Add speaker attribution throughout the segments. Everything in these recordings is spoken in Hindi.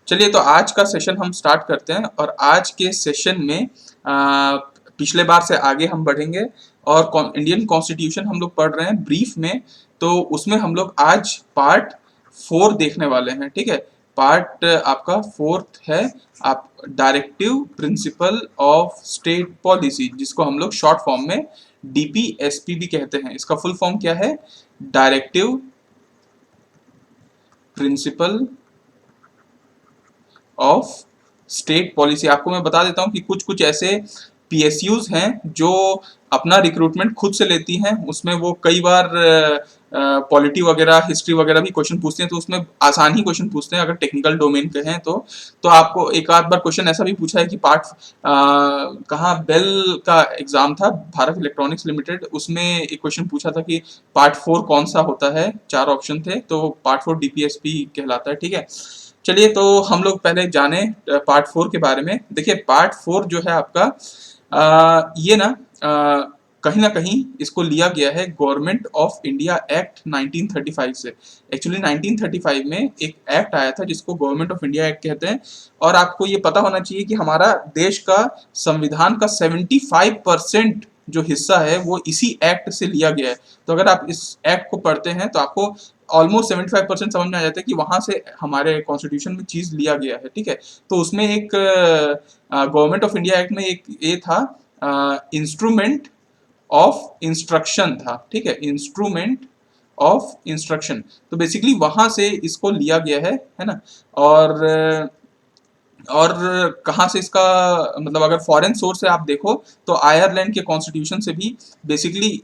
Speaker 1: चलिए तो आज का सेशन हम स्टार्ट करते हैं और आज के सेशन में पिछले बार से आगे हम बढ़ेंगे और इंडियन कॉन्स्टिट्यूशन हम लोग पढ़ रहे हैं ब्रीफ में। तो उसमें हम लोग आज पार्ट 4 देखने वाले हैं। ठीक है, पार्ट आपका फोर्थ है। आप directive principle of state policy, जिसको हम लोग शॉर्ट फॉर्म में डीपीएसपी भी कहते हैं। इसका फुल फॉर्म क्या है? Directive principle of state policy. आपको मैं बता देता हूँ कि कुछ कुछ ऐसे पीएसयूज हैं जो अपना रिक्रूटमेंट खुद से लेती हैं। उसमें वो कई बार पॉलिटी वगैरह, हिस्ट्री वगैरह भी क्वेश्चन पूछते हैं, तो उसमें आसान ही क्वेश्चन पूछते हैं अगर टेक्निकल डोमेन के हैं तो आपको एक आध बार क्वेश्चन ऐसा भी पूछा है कि कहाँ बेल का एग्जाम था, भारत इलेक्ट्रॉनिक्स लिमिटेड, उसमें एक क्वेश्चन पूछा था कि पार्ट 4 कौन सा होता है। 4 ऑप्शन थे, तो पार्ट 4 डीपीएसपी कहलाता है। ठीक है, चलिए तो हम लोग पहले जाने पार्ट 4 के बारे में। देखिए पार्ट 4 जो है आपका ये ना कहीं ना कहीं इसको लिया गया है गवर्नमेंट ऑफ इंडिया एक्ट 1935 से। एक्चुअली 1935 में एक एक्ट आया था जिसको गवर्नमेंट ऑफ इंडिया एक्ट कहते हैं। और आपको ये पता होना चाहिए कि हमारा देश का संविधान का 75% जो हिस्सा है वो इसी एक्ट से लिया गया है। तो अगर आप इस एक्ट को पढ़ते हैं तो आपको ऑलमोस्ट 75% समझ में आ जाता है कि वहां से हमारे कॉन्स्टिट्यूशन में चीज लिया गया है। ठीक है, तो उसमें एक गवर्नमेंट ऑफ इंडिया एक्ट में एक ये था, इंस्ट्रूमेंट ऑफ इंस्ट्रक्शन था। ठीक है, इंस्ट्रूमेंट ऑफ इंस्ट्रक्शन। तो बेसिकली वहां से इसको लिया गया है ना। और कहाँ से इसका मतलब, अगर फॉरेन सोर्स से आप देखो तो आयरलैंड के कॉन्स्टिट्यूशन से भी बेसिकली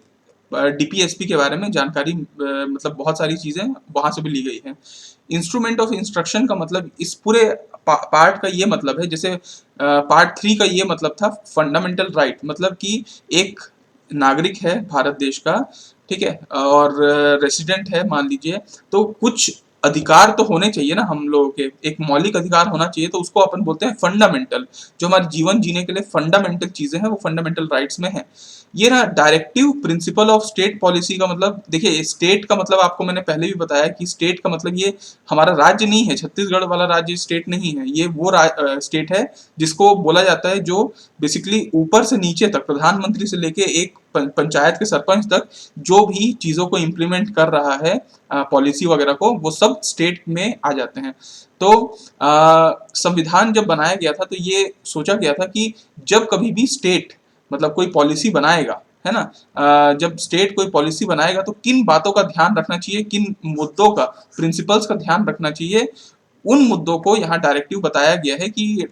Speaker 1: डीपीएसपी के बारे में जानकारी, मतलब बहुत सारी चीजें वहां से भी ली गई है। इंस्ट्रूमेंट ऑफ इंस्ट्रक्शन का मतलब इस पूरे पार्ट का ये मतलब है, जैसे पार्ट 3 का ये मतलब था फंडामेंटल राइट, मतलब कि एक नागरिक है भारत देश का, ठीक है, और रेसिडेंट है मान लीजिए, तो कुछ अधिकार तो होने चाहिए ना हम लोगों के, एक मौलिक अधिकार होना चाहिए, तो उसको अपन बोलते हैं फंडामेंटल। जो हमारे जीवन जीने के लिए फंडामेंटल चीजें हैं वो फंडामेंटल राइट्स में है। ये ना directive principle of state policy का मतलब, देखिए स्टेट का मतलब आपको मैंने पहले भी बताया कि स्टेट का मतलब ये हमारा राज्य नहीं है, छत्तीसगढ़ वाला राज्य स्टेट नहीं है। ये वो स्टेट है जिसको बोला जाता है जो बेसिकली ऊपर से नीचे तक, प्रधानमंत्री से लेके एक पंचायत के सरपंच तक जो भी चीजों को इम्प्लीमेंट कर रहा है, पॉलिसी वगैरह को, वो सब स्टेट में आ जाते हैं। तो संविधान जब बनाया गया था तो ये सोचा गया था कि जब कभी भी स्टेट मतलब कोई पॉलिसी बनाएगा, है ना, जब स्टेट कोई पॉलिसी बनाएगा तो किन बातों का ध्यान रखना चाहिए, किन मुद्दों का, प्रिंसिपल्स का ध्यान रखना चाहिए, उन मुद्दों को यहाँ डायरेक्टिव बताया गया है कि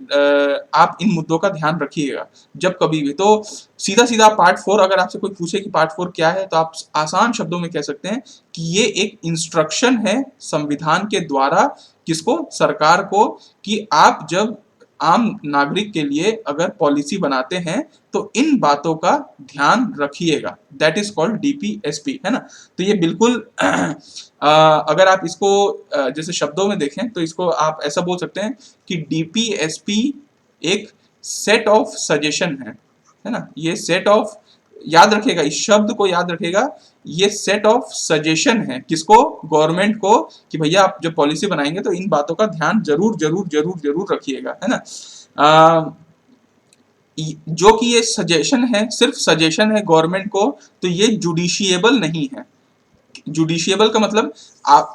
Speaker 1: आप इन मुद्दों का ध्यान रखिएगा जब कभी भी। तो सीधा सीधा पार्ट 4 अगर आपसे कोई पूछे कि पार्ट 4 क्या है, तो आप आसान शब्दों में कह सकते हैं कि ये एक इंस्ट्रक्शन है संविधान के द्वारा, किसको, सरकार को, कि आप जब आम नागरिक के लिए अगर पॉलिसी बनाते हैं तो इन बातों का ध्यान रखिएगा। दैट इज कॉल्ड डीपीएसपी, है ना। तो ये बिल्कुल अगर आप इसको जैसे शब्दों में देखें तो इसको आप ऐसा बोल सकते हैं कि डीपीएसपी एक सेट ऑफ सजेशन है ना। ये सेट ऑफ, याद रखेगा, इस शब्द को याद रखेगा, ये सेट ऑफ सजेशन है किसको, गवर्नमेंट को, कि भैया आप जब पॉलिसी बनाएंगे तो इन बातों का ध्यान जरूर जरूर जरूर जरूर रखिएगा, है ना। जो कि ये सजेशन है, सिर्फ सजेशन है गवर्नमेंट को, तो ये जुडिशिएबल नहीं है। जुडिशियबल का मतलब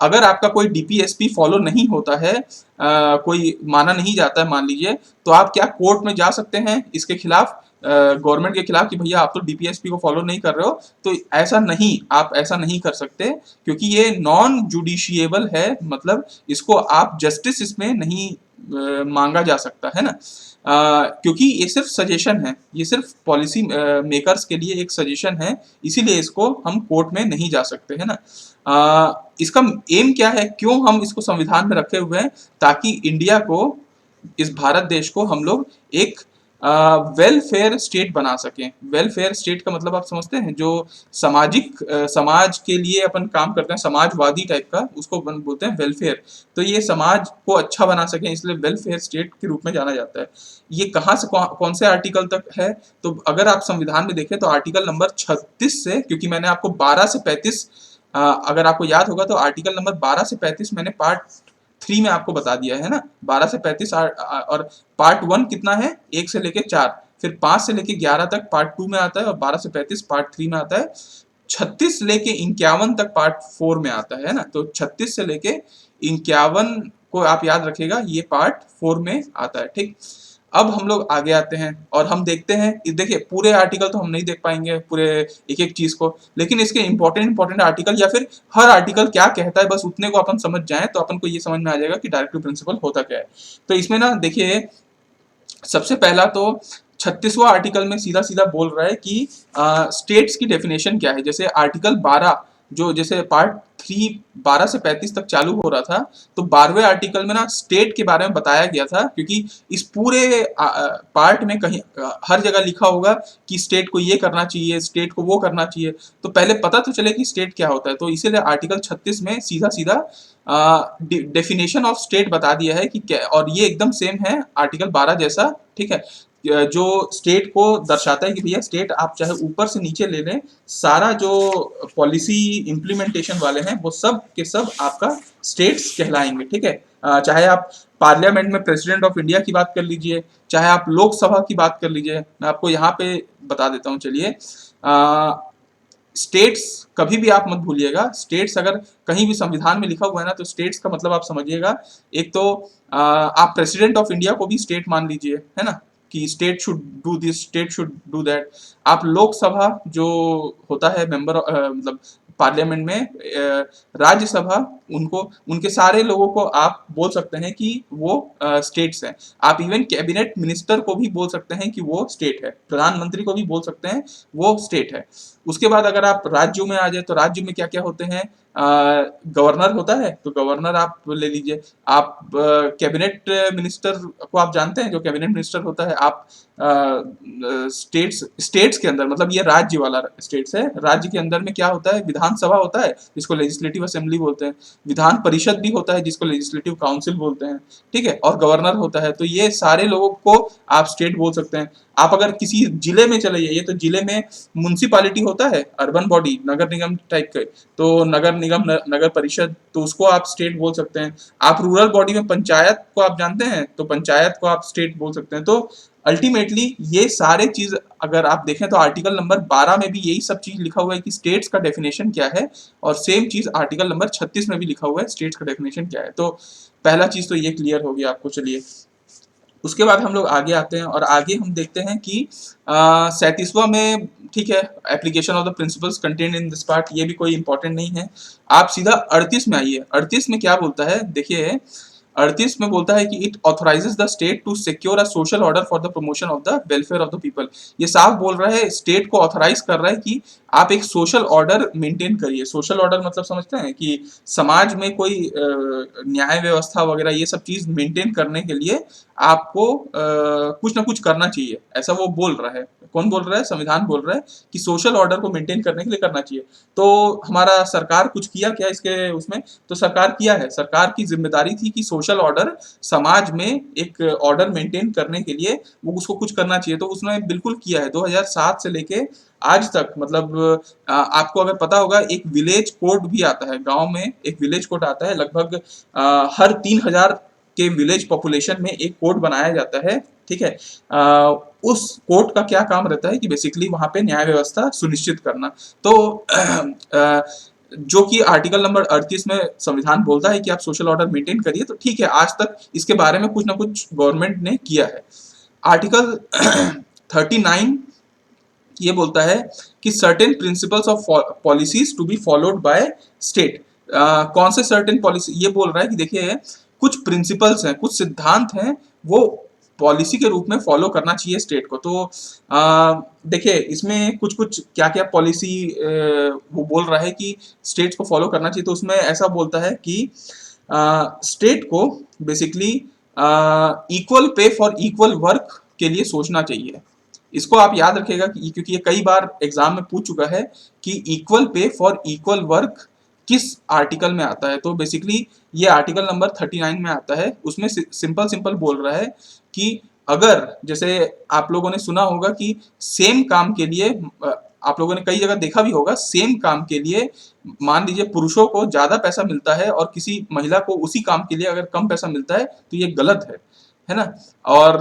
Speaker 1: अगर आपका कोई डीपीएसपी फॉलो नहीं होता है, कोई माना नहीं जाता है मान लीजिए, तो आप क्या कोर्ट में जा सकते हैं इसके खिलाफ, गवर्नमेंट के खिलाफ, कि भैया आप तो डीपीएसपी को फॉलो नहीं कर रहे हो। तो ऐसा नहीं, आप ऐसा नहीं कर सकते, क्योंकि ये नॉन जुडिशियबल है, मतलब इसको आप जस्टिस इसमें नहीं मांगा जा सकता, है ना। क्योंकि ये सिर्फ सजेशन है, ये सिर्फ पॉलिसी मेकर्स के लिए एक सजेशन है, इसीलिए इसको हम कोर्ट में नहीं जा सकते, है ना। इसका एम क्या है, क्यों हम इसको संविधान में रखे हुए हैं, ताकि इंडिया को, इस भारत देश को हम लोग एक वेलफेयर स्टेट बना सकें। वेलफेयर स्टेट का मतलब आप समझते हैं, जो सामाजिक समाज के लिए अपन काम करते हैं, समाजवादी टाइप का, उसको बोलते हैं वेलफेयर। तो ये समाज को अच्छा बना सकें, इसलिए वेलफेयर स्टेट के रूप में जाना जाता है। ये कहाँ से कौन से आर्टिकल तक है, तो अगर आप संविधान में देखें तो आर्टिकल नंबर 36 से, क्योंकि मैंने आपको 12 से 35, अगर आपको याद होगा तो आर्टिकल नंबर 12 से 35 मैंने पार्ट 3 में आपको बता दिया है ना, 12 से 35 और पार्ट 1 कितना है, 1 से लेके 4, फिर 5 से लेके 11 तक पार्ट 2 में आता है, और 12 से 35 पार्ट 3 में आता है, 36 लेके 51 तक पार्ट 4 में आता है ना। तो 36 से लेके 51 को आप याद रखिएगा, ये पार्ट 4 में आता है, ठीक। अब हम लोग आगे आते हैं और हम देखते हैं, देखिए पूरे आर्टिकल तो हम नहीं देख पाएंगे पूरे एक एक चीज को, लेकिन इसके इंपॉर्टेंट आर्टिकल या फिर हर आर्टिकल क्या कहता है, बस उतने को अपन समझ जाएं तो अपन को ये समझ में आ जाएगा कि डायरेक्टिव प्रिंसिपल होता क्या है। तो इसमें ना देखिए, सबसे पहला तो 36वां आर्टिकल में सीधा सीधा बोल रहा है कि स्टेट्स की डेफिनेशन क्या है। जैसे आर्टिकल 12, जो जैसे पार्ट 3 12 से 35 तक चालू हो रहा था, तो 12वें आर्टिकल में ना स्टेट के बारे में बताया गया था, क्योंकि इस पूरे पार्ट में कहीं हर जगह लिखा होगा कि स्टेट को ये करना चाहिए, स्टेट को वो करना चाहिए, तो पहले पता तो चले कि स्टेट क्या होता है। तो इसीलिए आर्टिकल 36 में सीधा सीधा डेफिनेशन ऑफ स्टेट बता दिया है कि क्या, और ये एकदम सेम है आर्टिकल 12 जैसा, ठीक है, जो स्टेट को दर्शाता है कि भैया स्टेट आप चाहे ऊपर से नीचे ले लें, सारा जो पॉलिसी इम्प्लीमेंटेशन वाले हैं वो सब के सब आपका स्टेट्स कहलाएंगे, ठीक है। चाहे आप पार्लियामेंट में प्रेसिडेंट ऑफ इंडिया की बात कर लीजिए, चाहे आप लोकसभा की बात कर लीजिए, मैं आपको यहाँ पे बता देता हूँ, चलिए। स्टेट्स कभी भी आप मत भूलिएगा, स्टेट्स अगर कहीं भी संविधान में लिखा हुआ है ना, तो स्टेट्स का मतलब आप समझिएगा, एक तो आप प्रेसिडेंट ऑफ इंडिया को भी स्टेट मान लीजिए, है ना, कि state should do this, state should do that. आप लोकसभा जो होता है मेंबर, मतलब पार्लियामेंट में, राज्यसभा, उनको, उनके सारे लोगों को आप बोल सकते हैं कि वो स्टेट्स हैं। आप इवन कैबिनेट मिनिस्टर को भी बोल सकते हैं कि वो स्टेट है, प्रधानमंत्री को भी बोल सकते हैं वो स्टेट है। उसके बाद अगर आप राज्यों में आ जाए, तो राज्य में क्या क्या होते हैं, गवर्नर होता है, तो गवर्नर आप ले लीजिए। आप कैबिनेट मिनिस्टर को आप जानते हैं, जो कैबिनेट मिनिस्टर होता है, आप स्टेट्स के अंदर, मतलब ये राज्य वाला स्टेट्स है, राज्य के अंदर में क्या होता है, विधानसभा होता है जिसको लेजिस्लेटिव असेंबली बोलते हैं, विधान परिषद भी होता है जिसको लेजिस्लेटिव काउंसिल बोलते हैं, ठीक है, और गवर्नर होता है। तो ये सारे लोगों को आप स्टेट बोल सकते हैं। आप अगर किसी जिले में चले जाइए, तो जिले में म्युनिसिपालिटी होता है, अर्बन बॉडी, नगर निगम टाइप के, तो नगर निगम, नगर परिषद, तो उसको आप स्टेट बोल सकते हैं। आप रूरल बॉडी में पंचायत को आप जानते हैं, तो पंचायत को आप स्टेट बोल सकते हैं। तो अल्टीमेटली ये सारे चीज अगर आप देखें, तो आर्टिकल नंबर 12 में भी यही सब चीज लिखा हुआ है कि स्टेट्स का डेफिनेशन क्या है, और सेम चीज आर्टिकल नंबर 36 में भी लिखा हुआ है स्टेट्स का डेफिनेशन क्या है। तो पहला चीज तो ये क्लियर हो गया आपको। चलिए, उसके बाद हम लोग आगे आते हैं और आगे हम देखते हैं कि 37वां में, ठीक है, application of the principles contained in this part, ये भी कोई इंपॉर्टेंट नहीं है। आप सीधा 38 में आइए। 38 में क्या बोलता है, देखिए 38 में बोलता है कि it authorises the state to secure a social order for the promotion of the welfare of the people. ये साफ बोल रहा है, स्टेट को ऑथराइज कर रहा है कि आप एक सोशल ऑर्डर मेंटेन करिए। सोशल ऑर्डर मतलब समझते हैं कि समाज में कोई न्याय व्यवस्था वगैरह ये सब चीज मेंटेन करने के लिए आपको कुछ ना कुछ करना चाहिए, ऐसा वो बोल रहा है। कौन बोल रहा है, संविधान बोल रहा है कि सोशल ऑर्डर को मेंटेन करने के लिए करना चाहिए। तो हमारा सरकार कुछ किया क्या इसके उसमें, तो सरकार किया है, सरकार की जिम्मेदारी थी कि सोशल ऑर्डर, समाज में एक ऑर्डर मेंटेन करने के लिए वो उसको कुछ करना चाहिए, तो उसने बिल्कुल किया है। 2007 से लेके आज तक, मतलब आपको अगर पता होगा, एक विलेज कोड भी आता है, गांव में एक विलेज कोड आता है, लगभग हर 3000 के विलेज पॉपुलेशन में एक कोड बनाया जाता है, ठीक है। उस कोर्ट का क्या काम रहता है कि बेसिकली वहां पे न्याय व्यवस्था सुनिश्चित करना। तो जो कि आर्टिकल नंबर 38 में संविधान बोलता है कि आप सोशल ऑर्डर मेंटेन करिए, तो ठीक है, आज तक इसके बारे में कुछ ना कुछ गवर्नमेंट ने किया है। आर्टिकल 39 ये बोलता है कि certain principles of policies to be followed by state. कौन से सर्टेन पॉलिसी, ये बोल रहा है कि देखिए कुछ प्रिंसिपल्स हैं, कुछ सिद्धांत हैं, वो पॉलिसी के रूप में फॉलो करना चाहिए स्टेट को। तो देखिए इसमें कुछ कुछ क्या क्या पॉलिसी वो बोल रहा है कि स्टेट्स को फॉलो करना चाहिए। तो उसमें ऐसा बोलता है कि स्टेट को basically equal pay for equal work के लिए सोचना चाहिए। इसको आप याद रखिएगा कि क्योंकि ये कई बार एग्जाम में पूछ चुका है कि equal pay for equal work किस आर्टिकल में आता है। तो बेसिकली ये आर्टिकल नंबर 39 में आता है। उसमें सिंपल सिंपल बोल रहा है कि अगर, जैसे आप लोगों ने सुना होगा कि सेम काम के लिए आप लोगों ने कई जगह देखा भी होगा, सेम काम के लिए मान लीजिए पुरुषों को ज़्यादा पैसा मिलता है और किसी महिला को उसी काम के लिए अगर कम पैसा मिलता है, तो ये गलत है ना? और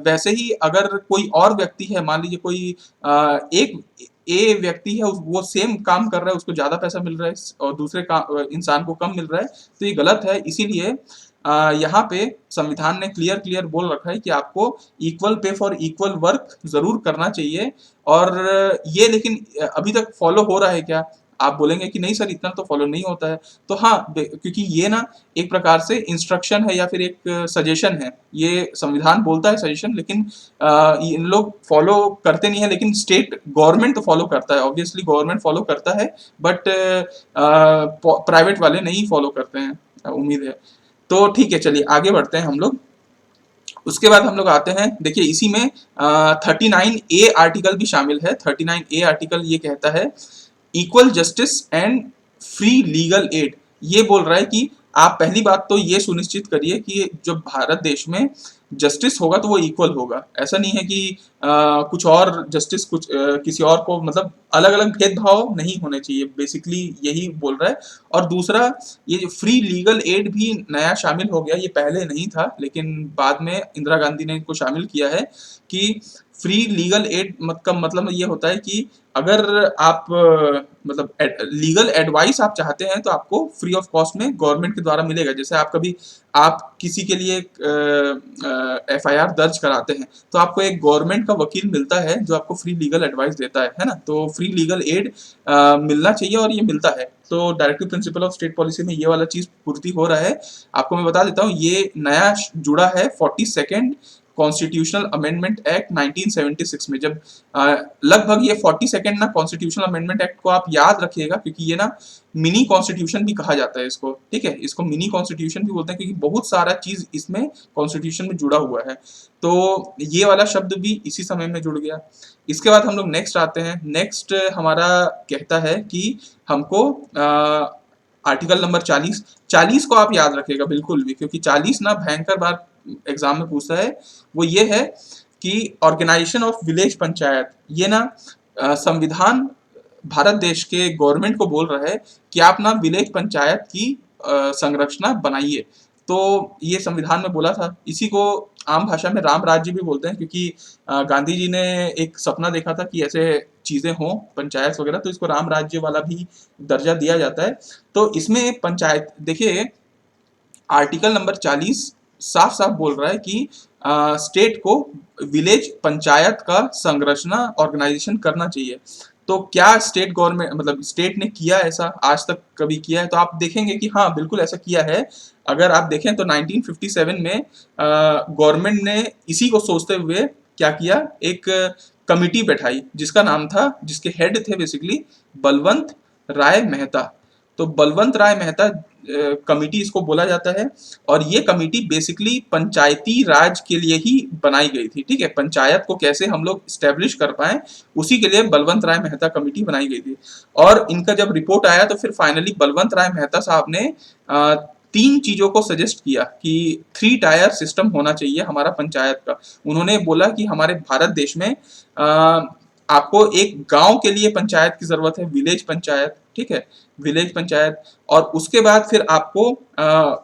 Speaker 1: वैसे ही अगर कोई और व्यक्ति है, मान लीजिए कोई एक ए व्यक्ति है, वो सेम काम कर रहा है, उसको ज़्यादा पैसा मिल रहा है और दूसरे इंसान को कम मिल रहा है, तो ये गलत है। इसीलिए यहाँ पे संविधान ने क्लियर बोल रखा है कि आपको equal pay for equal work ज़रूर करना चाहिए। और ये लेकिन अभी तक फॉलो हो रहा है क्या? आप बोलेंगे कि नहीं सर, इतना तो फॉलो नहीं होता है। तो हाँ, क्योंकि ये ना एक प्रकार से इंस्ट्रक्शन है या फिर एक सजेशन है। ये संविधान बोलता है सजेशन, लेकिन इन लोग फॉलो करते नहीं है। लेकिन स्टेट गवर्नमेंट तो फॉलो करता है, ऑब्वियसली गवर्नमेंट फॉलो करता है, बट प्राइवेट वाले नहीं फॉलो करते हैं, उम्मीद है। तो ठीक है, चलिए आगे बढ़ते हैं हम लोग। उसके बाद हम लोग आते हैं, देखिए इसी में 39A आर्टिकल भी शामिल है। 39A आर्टिकल ये कहता है equal justice and free legal aid. ये बोल रहा है कि आप पहली बात तो ये सुनिश्चित करिए कि जो भारत देश में जस्टिस होगा तो वो इक्वल होगा। ऐसा नहीं है कि कुछ और जस्टिस कुछ किसी और को, मतलब अलग अलग भेदभाव नहीं होने चाहिए, बेसिकली यही बोल रहा है। और दूसरा, ये जो फ्री लीगल एड भी नया शामिल हो गया, ये पहले नहीं था लेकिन बाद में इंदिरा गांधी ने इनको शामिल किया है कि फ्री लीगल एड का मतलब ये होता है कि अगर आप मतलब लीगल एडवाइस आप चाहते हैं तो आपको फ्री ऑफ कॉस्ट में गवर्नमेंट के द्वारा मिलेगा। जैसे आप किसी के लिए एफआईआर दर्ज कराते हैं तो आपको एक गवर्नमेंट का वकील मिलता है जो आपको फ्री लीगल एडवाइस देता है ना? तो फ्री लीगल एड मिलना चाहिए और ये मिलता है। तो directive principle of state policy में ये वाला चीज पूर्ति हो रहा है। आपको मैं बता देता हूँ, ये नया जुड़ा है 42nd कॉन्स्टिट्यूशनल अमेंडमेंट एक्ट 1976 में। जब लगभग ये 42nd ना कॉन्स्टिट्यूशनल अमेंडमेंट एक्ट को आप याद रखिएगा, क्योंकि ये ना मिनी कॉन्स्टिट्यूशन भी कहा जाता है इसको, ठीक है? इसको मिनी कॉन्स्टिट्यूशन भी बोलते हैं क्योंकि बहुत सारा चीज इसमें कॉन्स्टिट्यूशन में जुड़ा हुआ है। तो ये वाला शब्द भी इसी समय में जुड़ गया। इसके बाद हम लोग नेक्स्ट आते हैं। नेक्स्ट हमारा कहता है कि हमको आर्टिकल नंबर 40 को आप याद रखिएगा बिल्कुल भी, क्योंकि 40 ना भयंकर बार एग्जाम में पूछता है। वो ये है कि ऑर्गेनाइजेशन ऑफ विलेज पंचायत। ये ना संविधान भारत देश के गवर्नमेंट को बोल रहा है कि आप ना विलेज पंचायत की संरचना बनाइए। तो ये संविधान में बोला था। इसी को आम भाषा में राम राज्य भी बोलते हैं, क्योंकि गांधी जी ने एक सपना देखा था कि ऐसे चीजें हों पंचायत वगैरह, तो इसको राम राज्य वाला भी दर्जा दिया जाता है। तो इसमें पंचायत देखिए, आर्टिकल नंबर 40 साफ साफ बोल रहा है कि स्टेट को विलेज पंचायत का संरचना ऑर्गेनाइजेशन करना चाहिए। तो क्या स्टेट गवर्नमेंट, मतलब स्टेट ने किया ऐसा आज तक कभी किया है? तो आप देखेंगे कि हाँ बिल्कुल ऐसा किया है। अगर आप देखें तो 1957 में गवर्नमेंट ने इसी को सोचते हुए क्या किया, एक कमिटी बैठाई जिसका नाम था, जिसके हेड थे बेसिकली बलवंत राय मेहता। तो बलवंत राय मेहता कमिटी इसको बोला जाता है। और ये कमिटी बेसिकली पंचायती राज के लिए ही बनाई गई थी, ठीक है? पंचायत को कैसे हम लोग स्टैब्लिश कर पाए, उसी के लिए बलवंत राय मेहता कमिटी बनाई गई थी। और इनका जब रिपोर्ट आया तो फिर फाइनली बलवंत राय मेहता साहब ने 3 चीजों को सजेस्ट किया कि 3 टायर सिस्टम होना चाहिए हमारा पंचायत का। उन्होंने बोला कि हमारे भारत देश में आपको एक गांव के लिए पंचायत की जरूरत है, विलेज पंचायत, ठीक है? विलेज पंचायत। और उसके बाद फिर आपको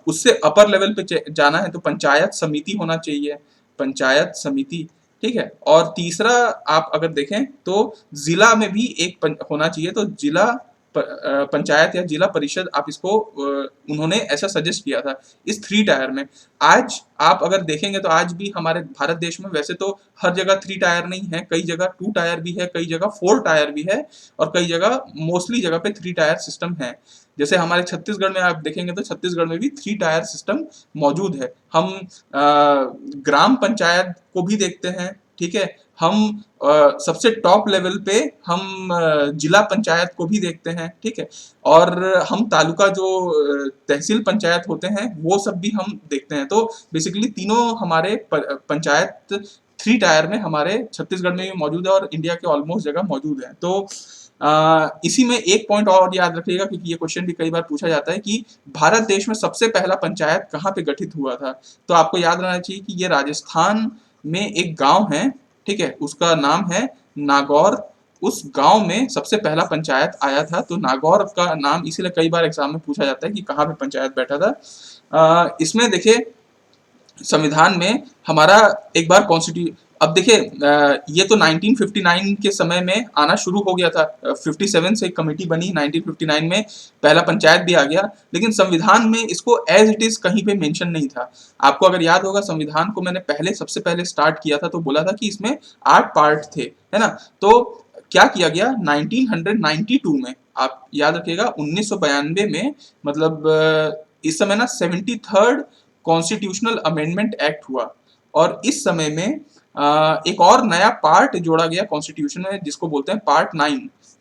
Speaker 1: उससे अपर लेवल पे जाना है तो पंचायत समिति होना चाहिए, पंचायत समिति, ठीक है? और तीसरा आप अगर देखें तो जिला में भी एक होना चाहिए, तो जिला पंचायत या जिला परिषद, आप इसको उन्होंने ऐसा सजेस्ट किया था इस 3 टायर में। आज आप अगर देखेंगे तो आज भी हमारे भारत देश में वैसे तो हर जगह 3 टायर नहीं है, कई जगह 2 टायर भी है, कई जगह 4 टायर भी है, और कई जगह मोस्टली जगह पे 3 टायर सिस्टम है। जैसे हमारे छत्तीसगढ़ में आप देखेंगे तो छत्तीसगढ़ में भी 3 टायर सिस्टम मौजूद है। हम ग्राम पंचायत को भी देखते हैं, ठीक है? हम सबसे टॉप लेवल पे हम जिला पंचायत को भी देखते हैं, ठीक है? और हम तालुका जो तहसील पंचायत होते हैं वो सब भी हम देखते हैं। तो बेसिकली तीनों हमारे पंचायत 3 टायर में हमारे छत्तीसगढ़ में भी मौजूद है और इंडिया के ऑलमोस्ट जगह मौजूद है। तो इसी में एक पॉइंट और याद रखिएगा, क्योंकि ये क्वेश्चन भी कई बार पूछा जाता है कि भारत देश में सबसे पहला पंचायत कहाँ पे गठित हुआ था। तो आपको याद रहना चाहिए कि ये राजस्थान में एक गांव है, ठीक है? उसका नाम है नागौर उस गांव में सबसे पहला पंचायत आया था। तो नागौर का नाम इसीलिए कई बार एग्जाम में पूछा जाता है कि कहाँ पे पंचायत बैठा था। इसमें देखिए संविधान में हमारा एक बार कॉन्स्टिट्यू अब देखिए ये तो 1959 के समय में आना शुरू हो गया था। 57 से एक कमेटी बनी 1959 में, पहला पंचायत भी आ गया, लेकिन संविधान में इसको एज इट इज कहीं पे मेंशन नहीं था। आपको अगर याद होगा संविधान को मैंने सबसे पहले स्टार्ट किया था तो बोला था कि इसमें 8 पार्ट थे, है ना। तो क्या किया गया 1992 में, आप याद रखिएगा 1992 में, मतलब इस समय ना 73rd कॉन्स्टिट्यूशनल अमेंडमेंट एक्ट हुआ, और इस समय में एक और नया पार्ट जोड़ा गया कॉन्स्टिट्यूशन में जिसको बोलते हैं पार्ट 9।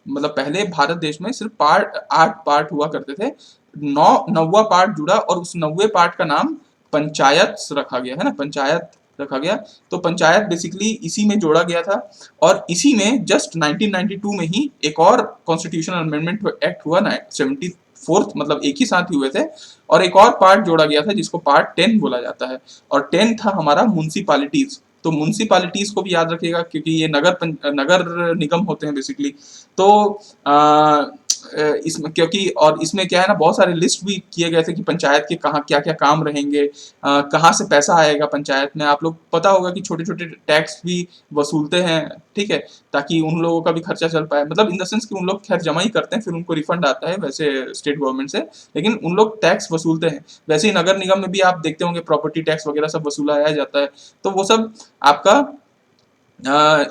Speaker 1: मतलब पहले भारत देश में सिर्फ 8 पार्ट हुआ करते थे, 9वां पार्ट जुड़ा और उस 9वें पार्ट का नाम पंचायत रखा गया, है ना, पंचायत रखा गया। तो पंचायत बेसिकली इसी में जोड़ा गया था, और इसी में जस्ट 1992 में ही एक और कॉन्स्टिट्यूशनल अमेंडमेंट एक्ट हुआ ना 74th, मतलब एक ही साथ ही हुए थे, और एक और पार्ट जोड़ा गया था जिसको पार्ट 10 बोला जाता है, और 10 था हमारा म्युनिसिपैलिटीज। तो म्युनिसिपैलिटीज को भी याद रखिएगा क्योंकि ये नगर निगम होते हैं बेसिकली। तो इसमें क्योंकि और इसमें क्या है ना, बहुत सारे लिस्ट भी किए गए थे कि पंचायत के कहाँ क्या क्या काम रहेंगे, कहाँ से पैसा आएगा पंचायत में। आप लोग पता होगा कि छोटे छोटे टैक्स भी वसूलते हैं, ठीक है, ताकि उन लोगों का भी खर्चा चल पाए। मतलब इन द सेंस कि उन लोग खैर जमा ही करते हैं, फिर उनको रिफंड आता है वैसे स्टेट गवर्नमेंट से, लेकिन उन लोग टैक्स वसूलते हैं। वैसे ही नगर निगम में भी आप देखते होंगे प्रॉपर्टी टैक्स वगैरह सब वसूलाया जाता है। तो वो सब आपका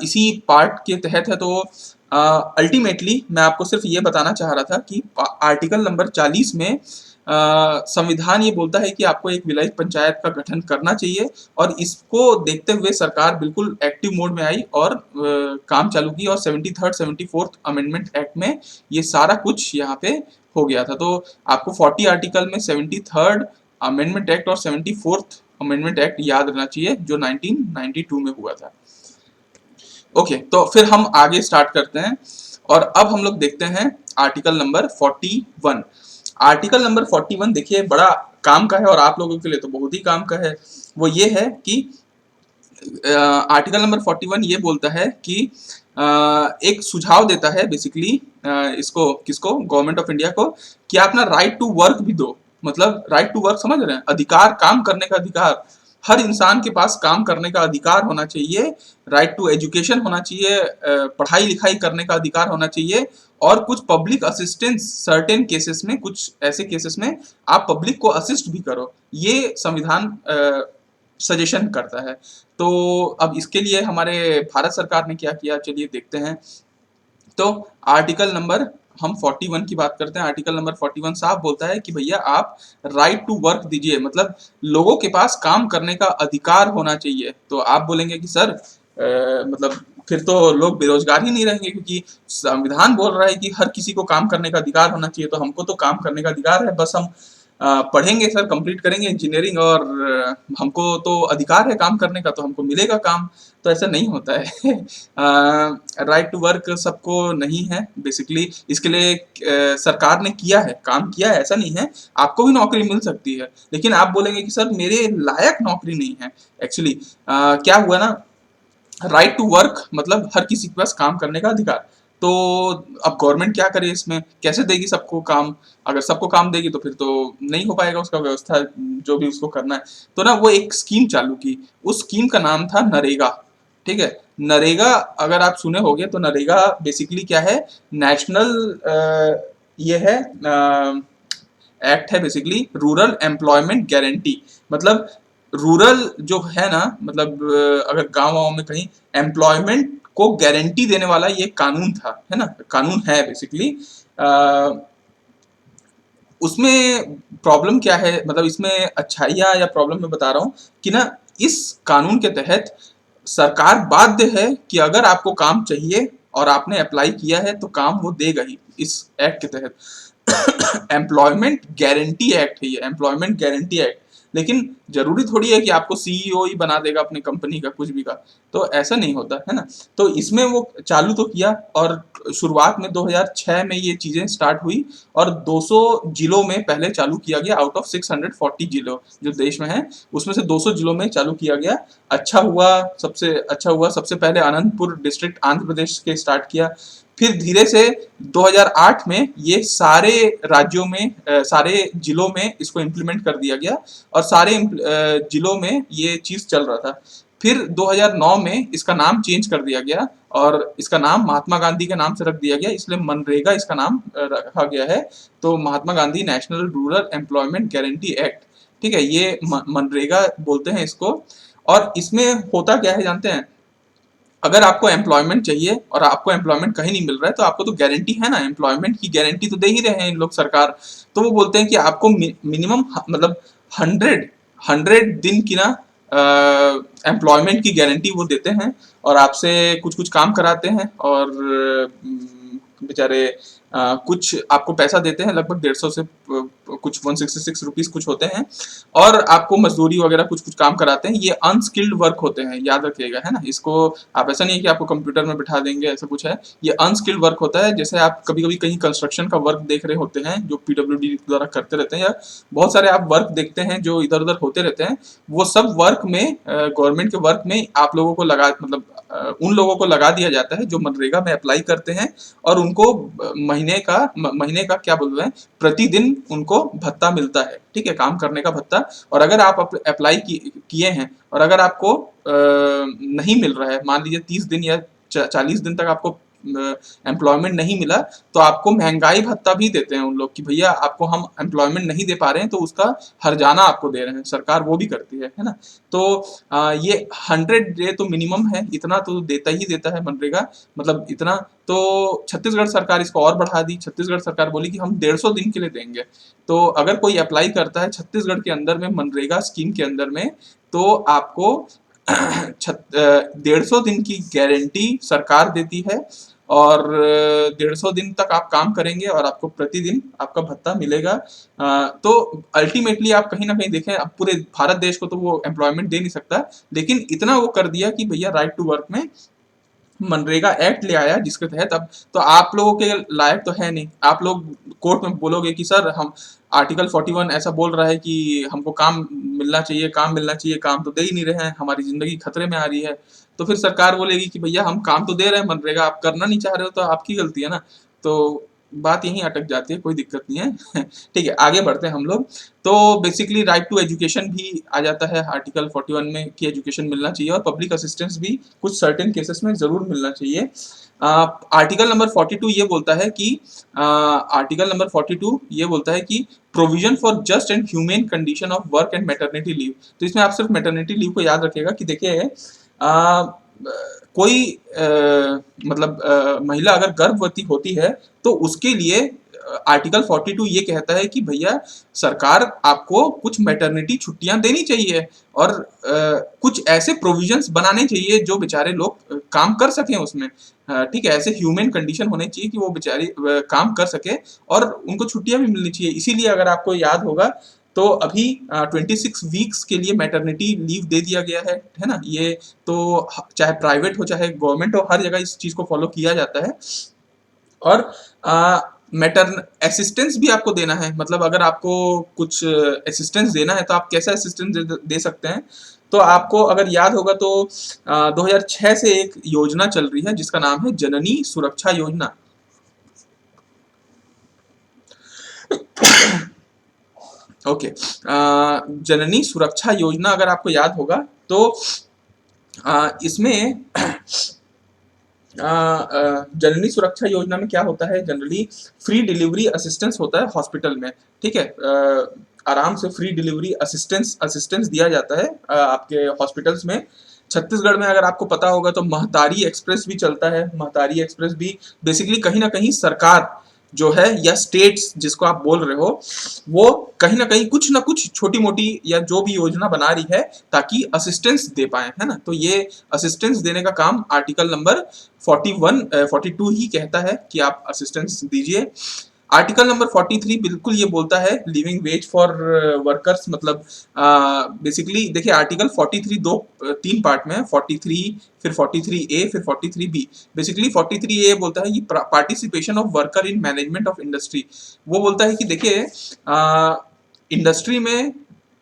Speaker 1: इसी पार्ट के तहत है। तो अल्टीमेटली मैं आपको सिर्फ ये बताना चाह रहा था कि आर्टिकल नंबर 40 में संविधान ये बोलता है कि आपको एक विलायक पंचायत का गठन करना चाहिए, और इसको देखते हुए सरकार बिल्कुल एक्टिव मोड में आई और काम चालू की, और 73rd 74th अमेंडमेंट एक्ट में ये सारा कुछ यहाँ पे हो गया था। तो आपको 40 आर्टिकल में 73rd अमेंडमेंट एक्ट और 74th अमेंडमेंट एक्ट याद रहना चाहिए जो 1992 में हुआ था। ओके, तो फिर हम आगे स्टार्ट करते हैं, और अब हम लोग देखते हैं आर्टिकल नंबर 41। आर्टिकल नंबर 41 देखिए बड़ा काम का है, और आप लोगों के लिए तो बहुत ही काम का है। वो ये है कि आर्टिकल नंबर 41 ये बोलता है कि एक सुझाव देता है बेसिकली इसको किसको, गवर्नमेंट ऑफ इंडिया को, कि आप ना राइट टू वर्क भी दो। मतलब राइट टू वर्क समझ रहे हैं, अधिकार, काम करने का अधिकार। हर इंसान के पास काम करने का अधिकार होना चाहिए, राइट टू एजुकेशन होना चाहिए, पढ़ाई लिखाई करने का अधिकार होना चाहिए, और कुछ पब्लिक असिस्टेंस सर्टेन केसेस में, कुछ ऐसे केसेस में आप पब्लिक को असिस्ट भी करो, ये संविधान सजेशन करता है। तो अब इसके लिए हमारे भारत सरकार ने क्या किया, चलिए देखते हैं। तो आर्टिकल नंबर हम 41 की बात करते हैं। आर्टिकल नंबर 41 साफ बोलता है कि भैया आप राइट टू वर्क दीजिए, मतलब लोगों के पास काम करने का अधिकार होना चाहिए। तो आप बोलेंगे कि सर मतलब फिर तो लोग बेरोजगार ही नहीं रहेंगे, क्योंकि संविधान बोल रहा है कि हर किसी को काम करने का अधिकार होना चाहिए। तो हमको तो काम करने का अधिकार है, बस हम पढ़ेंगे सर, कंप्लीट करेंगे इंजीनियरिंग, और हमको तो अधिकार है काम करने का, तो हमको मिलेगा काम। तो ऐसा नहीं होता है। राइट टू वर्क सबको नहीं है बेसिकली। इसके लिए सरकार ने किया है, काम किया है, ऐसा नहीं है। आपको भी नौकरी मिल सकती है, लेकिन आप बोलेंगे कि सर मेरे लायक नौकरी नहीं है। एक्चुअली क्या हुआ ना, राइट टू वर्क मतलब हर किसी के पास काम करने का अधिकार। तो अब गवर्नमेंट क्या करे, इसमें कैसे देगी सबको काम? अगर सबको काम देगी तो फिर तो नहीं हो पाएगा उसका व्यवस्था, जो भी उसको करना है। तो ना वो एक स्कीम चालू की, उस स्कीम का नाम था नरेगा, ठीक है। नरेगा अगर आप सुने होंगे तो नरेगा बेसिकली क्या है, नेशनल ये है एक्ट है बेसिकली, रूरल एम्प्लॉयमेंट गारंटी। मतलब रूरल जो है ना, मतलब अगर गाँव में कहीं एम्प्लॉयमेंट को गारंटी देने वाला ये कानून था, है ना, कानून है बेसिकली। उसमें प्रॉब्लम क्या है, मतलब इसमें अच्छाइयाँ या प्रॉब्लम मैं बता रहा हूँ कि ना, इस कानून के तहत सरकार बाध्य है कि अगर आपको काम चाहिए और आपने अप्लाई किया है तो काम वो देगा ही, इस एक्ट के तहत। एम्प्लॉयमेंट गारंटी एक्ट है ये, एम्प्लॉयमेंट गारंटी एक्ट। लेकिन जरूरी थोड़ी है कि आपको सीईओ ही बना देगा अपनी कंपनी का कुछ भी का, तो ऐसा नहीं होता है ना। तो इसमें वो चालू तो किया, और शुरुआत में 2006 में ये चीजें स्टार्ट हुई, और 200 जिलों में पहले चालू किया गया, आउट ऑफ 640 जिलों जो देश में है, उसमें से 200 जिलों में चालू किया गया। अच्छा हुआ सबसे पहले अनंतपुर डिस्ट्रिक्ट आंध्र प्रदेश के स्टार्ट किया, फिर धीरे से 2008 में ये सारे राज्यों में सारे जिलों में इसको इम्प्लीमेंट कर दिया गया, और सारे जिलों में ये चीज चल रहा था। फिर 2009 में इसका नाम चेंज कर दिया गया, और इसका नाम महात्मा गांधी के नाम से रख दिया गया, इसलिए मनरेगा इसका नाम रखा गया है। तो Mahatma Gandhi national rural employment guarantee act, ठीक है, ये मनरेगा बोलते हैं इसको। और इसमें होता क्या है जानते हैं, अगर आपको एम्प्लॉयमेंट चाहिए और आपको एम्प्लॉयमेंट कहीं नहीं मिल रहा है, तो आपको तो गारंटी है ना, एम्प्लॉयमेंट की गारंटी तो दे ही रहे हैं इन लोग सरकार। तो वो बोलते हैं कि आपको मिनिमम मतलब 100 दिन की ना एम्प्लॉयमेंट की गारंटी वो देते हैं, और आपसे कुछ कुछ काम कराते हैं, और बेचारे कुछ आपको पैसा देते हैं, लगभग 150 से कुछ 166 रुपीज कुछ होते हैं, और आपको मजदूरी वगैरह कुछ कुछ काम कराते हैं। ये अनस्किल्ड वर्क होते हैं, याद रखिएगा, है ना। इसको आप ऐसा नहीं है कि आपको कंप्यूटर में बिठा देंगे, ऐसा कुछ है, ये अनस्किल्ड वर्क होता है। जैसे आप कभी कभी कहीं कंस्ट्रक्शन का वर्क देख रहे होते हैं जो पीडब्ल्यूडी द्वारा करते रहते हैं, या बहुत सारे आप वर्क देखते हैं जो इधर उधर होते रहते हैं, वो सब वर्क में गवर्नमेंट के वर्क में आप लोगों को लगा मतलब उन लोगों को लगा दिया जाता है जो मनरेगा में अप्लाई करते हैं, और उनको महीने का क्या बोल रहे हैं, प्रतिदिन उनको भत्ता मिलता है, ठीक है, काम करने का भत्ता। और अगर आप अप्लाई किए हैं, और अगर आपको नहीं मिल रहा है, मान लीजिए 30 दिन या 40 दिन तक आपको एम्प्लॉयमेंट नहीं मिला, तो आपको महंगाई भत्ता भी देते हैं उन लोग, कि भैया आपको हम एम्प्लॉयमेंट नहीं दे पा रहे हैं, तो उसका हर्जाना आपको दे रहे हैं, सरकार वो भी करती है ना। तो ये 100 डे तो मिनिमम है, इतना तो देता ही देता है मनरेगा, मतलब इतना। तो छत्तीसगढ़ सरकार इसको और बढ़ा दी, छत्तीसगढ़ सरकार बोली कि हम 150 दिन के लिए देंगे। तो अगर कोई अप्लाई करता है छत्तीसगढ़ के अंदर में मनरेगा स्कीम के अंदर में, तो आपको 150 दिन की गारंटी सरकार देती है, और 150 दिन तक आप काम करेंगे और आपको प्रतिदिन आपका भत्ता मिलेगा। तो अल्टीमेटली आप कहीं ना कहीं देखें, अब पूरे भारत देश को तो वो एम्प्लॉयमेंट दे नहीं सकता, लेकिन इतना वो कर दिया कि भैया राइट टू वर्क में मनरेगा एक्ट ले आया, जिसके तहत अब तो आप लोगों के लायक तो है नहीं, आप लोग कोर्ट में बोलोगे कि सर हम आर्टिकल 41 ऐसा बोल रहा है कि हमको काम मिलना चाहिए, काम मिलना चाहिए, काम तो दे ही नहीं रहे हैं, हमारी जिंदगी खतरे में आ रही है। तो फिर सरकार बोलेगी कि भैया हम काम तो दे रहे हैं मनरेगा, आप करना नहीं चाह रहे हो तो आपकी गलती है ना। तो बात यहीं अटक जाती है, कोई दिक्कत नहीं है। ठीक है, आगे बढ़ते हैं हम लोग। तो बेसिकली राइट टू एजुकेशन भी आ जाता है आर्टिकल 41 में, कि एजुकेशन मिलना चाहिए, और पब्लिक असिस्टेंस भी कुछ सर्टेन केसेस में जरूर मिलना चाहिए। आर्टिकल नंबर 42 ये बोलता है कि आर्टिकल नंबर 42 ये बोलता है कि provision for just and humane condition of work and maternity leave. तो इसमें आप सिर्फ मैटरनिटी लीव को याद रखिएगा कि देखिए कोई मतलब महिला अगर गर्भवती होती है, तो उसके लिए आर्टिकल 42 ये कहता है कि भैया सरकार आपको कुछ मैटरनिटी छुट्टियां देनी चाहिए, और कुछ ऐसे प्रोविजंस बनाने चाहिए जो बेचारे लोग काम कर सकें उसमें। ठीक है, ऐसे ह्यूमन कंडीशन होने चाहिए कि वो बेचारे काम कर सके, और उनको छुट्टियां भी मिलनी चाहिए। इसीलिए अगर आपको याद होगा तो अभी 26 वीक्स के लिए मैटरनिटी लीव दे दिया गया है ना। ये तो चाहे प्राइवेट हो चाहे गवर्नमेंट हो, हर जगह इस चीज को फॉलो किया जाता है। और मैटरन असिस्टेंस भी आपको देना है, मतलब अगर आपको कुछ असिस्टेंस देना है तो आप कैसा असिस्टेंस दे सकते हैं। तो आपको अगर याद होगा तो 2006 से एक योजना चल रही है जिसका नाम है जननी सुरक्षा योजना। ओके, जननी सुरक्षा योजना अगर आपको याद होगा तो इसमें जननी सुरक्षा योजना में क्या होता है, जनरली फ्री डिलीवरी असिस्टेंस होता है हॉस्पिटल में। ठीक है, आराम से फ्री डिलीवरी असिस्टेंस दिया जाता है आपके हॉस्पिटल्स में। छत्तीसगढ़ में अगर आपको पता होगा तो महतारी एक्सप्रेस भी चलता है। महतारी एक्सप्रेस भी बेसिकली कहीं ना कहीं सरकार जो है, या स्टेट्स जिसको आप बोल रहे हो, वो कहीं ना कुछ छोटी मोटी या जो भी योजना बना रही है ताकि असिस्टेंस दे पाए, है ना। तो ये असिस्टेंस देने का काम आर्टिकल नंबर 42 ही कहता है कि आप असिस्टेंस दीजिए। आर्टिकल नंबर 43 बिल्कुल ये बोलता है लिविंग वेज फॉर वर्कर्स, मतलब बेसिकली देखिए आर्टिकल 43 तीन पार्ट में है, 43 फिर 43A फिर 43B। बेसिकली 43A बोलता है ये participation of worker in management of industry. वो बोलता है कि देखिए इंडस्ट्री में